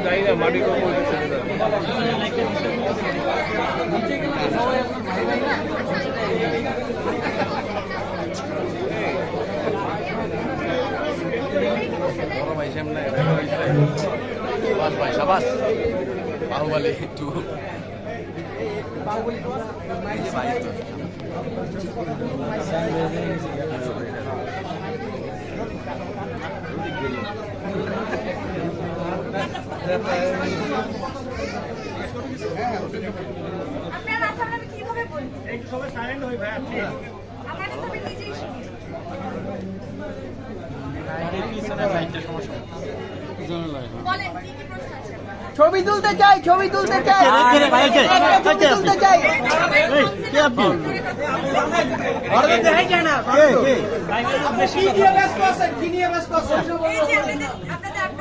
যাই না মাটি ভাই সামনে ভাই সাবাস বাহুবলী একটু ছবি তুলতে চাই, ছবি তুলতে চাই, ছবি তুলতে চাই। কি নিয়ে ব্যস্ত আছেন? কি নিয়ে